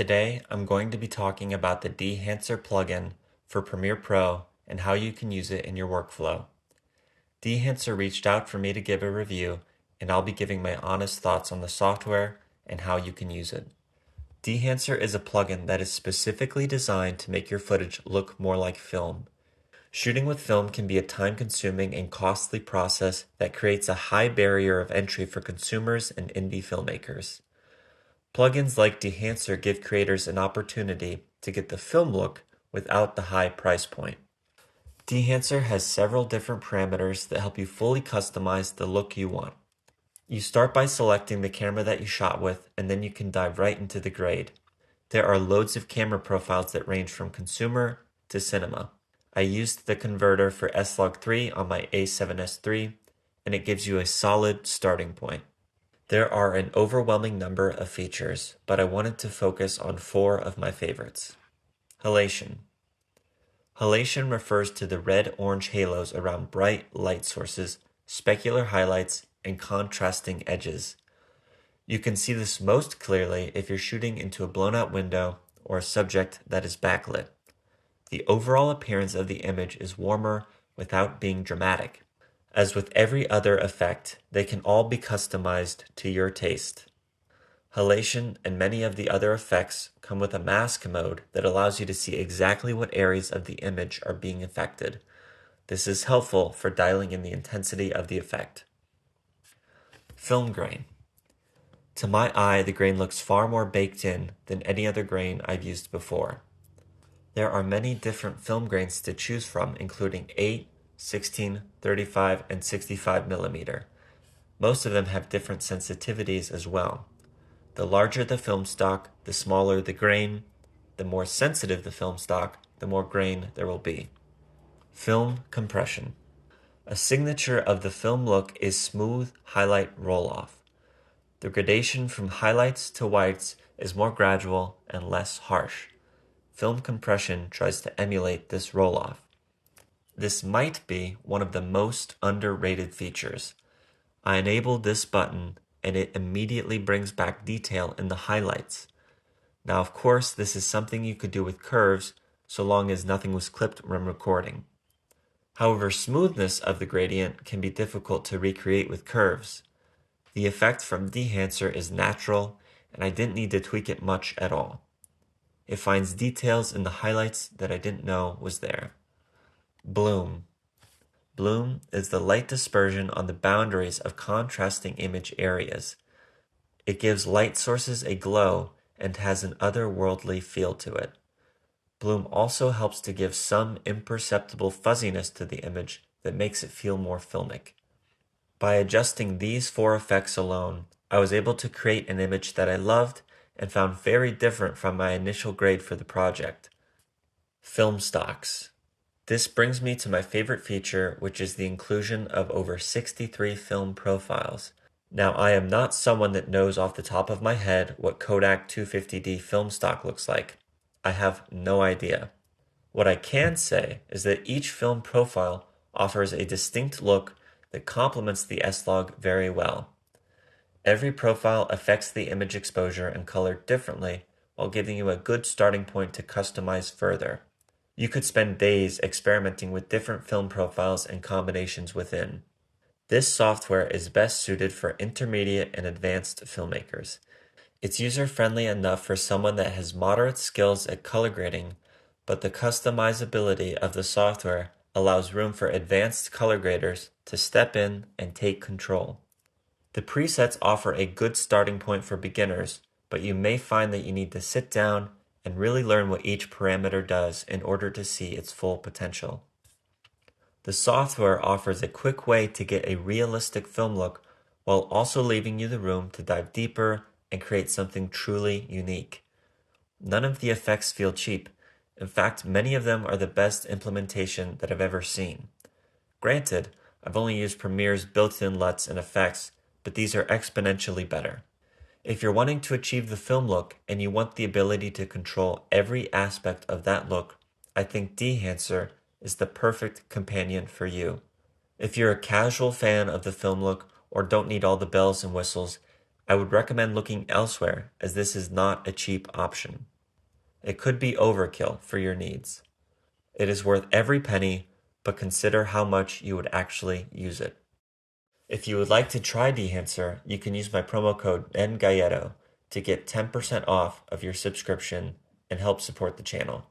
Today, I'm going to be talking about the Dehancer plugin for Premiere Pro and how you can use it in your workflow. Dehancer reached out for me to give a review, and I'll be giving my honest thoughts on the software and how you can use it. Dehancer is a plugin that is specifically designed to make your footage look more like film. Shooting with film can be a time-consuming and costly process that creates a high barrier of entry for consumers and indie filmmakers. Plugins like Dehancer give creators an opportunity to get the film look without the high price point. Dehancer has several different parameters that help you fully customize the look you want. You start by selecting the camera that you shot with, and then you can dive right into the grade. There are loads of camera profiles that range from consumer to cinema. I used the converter for S-Log3 on my A7S III, and it gives you a solid starting point. There are an overwhelming number of features, but I wanted to focus on 4 of my favorites. Halation. Halation refers to the red-orange halos around bright light sources, specular highlights, and contrasting edges. You can see this most clearly if you're shooting into a blown-out window or a subject that is backlit. The overall appearance of the image is warmer without being dramatic. As with every other effect, they can all be customized to your taste. Halation and many of the other effects come with a mask mode that allows you to see exactly what areas of the image are being affected. This is helpful for dialing in the intensity of the effect. Film grain. To my eye, the grain looks far more baked in than any other grain I've used before. There are many different film grains to choose from, including 8, 16, 35, and 65 millimeter. Most of them have different sensitivities as well. The larger the film stock, the smaller the grain. The more sensitive the film stock, the more grain there will be. Film compression. A signature of the film look is smooth highlight roll-off. The gradation from highlights to whites is more gradual and less harsh. Film compression tries to emulate this roll-off. This might be one of the most underrated features. I enabled this button and it immediately brings back detail in the highlights. Now, of course, this is something you could do with curves so long as nothing was clipped when recording. However, smoothness of the gradient can be difficult to recreate with curves. The effect from Dehancer is natural, and I didn't need to tweak it much at all. It finds details in the highlights that I didn't know was there. Bloom. Bloom is the light dispersion on the boundaries of contrasting image areas. It gives light sources a glow and has an otherworldly feel to it. Bloom also helps to give some imperceptible fuzziness to the image that makes it feel more filmic. By adjusting these 4 effects alone, I was able to create an image that I loved and found very different from my initial grade for the project. Film stocks. This brings me to my favorite feature, which is the inclusion of over 63 film profiles. Now, I am not someone that knows off the top of my head what Kodak 250D film stock looks like. I have no idea. What I can say is that each film profile offers a distinct look that complements the S-Log very well. Every profile affects the image exposure and color differently while giving you a good starting point to customize further. You could spend days experimenting with different film profiles and combinations within. This software is best suited for intermediate and advanced filmmakers. It's user-friendly enough for someone that has moderate skills at color grading, but the customizability of the software allows room for advanced color graders to step in and take control. The presets offer a good starting point for beginners, but you may find that you need to sit down and really learn what each parameter does in order to see its full potential. The software offers a quick way to get a realistic film look while also leaving you the room to dive deeper and create something truly unique. None of the effects feel cheap. In fact, many of them are the best implementation that I've ever seen. Granted, I've only used Premiere's built-in LUTs and effects, but these are exponentially better. If you're wanting to achieve the film look and you want the ability to control every aspect of that look, I think Dehancer is the perfect companion for you. If you're a casual fan of the film look or don't need all the bells and whistles, I would recommend looking elsewhere as this is not a cheap option. It could be overkill for your needs. It is worth every penny, but consider how much you would actually use it. If you would like to try Dehancer, you can use my promo code NGALLETTO to get 10% off of your subscription and help support the channel.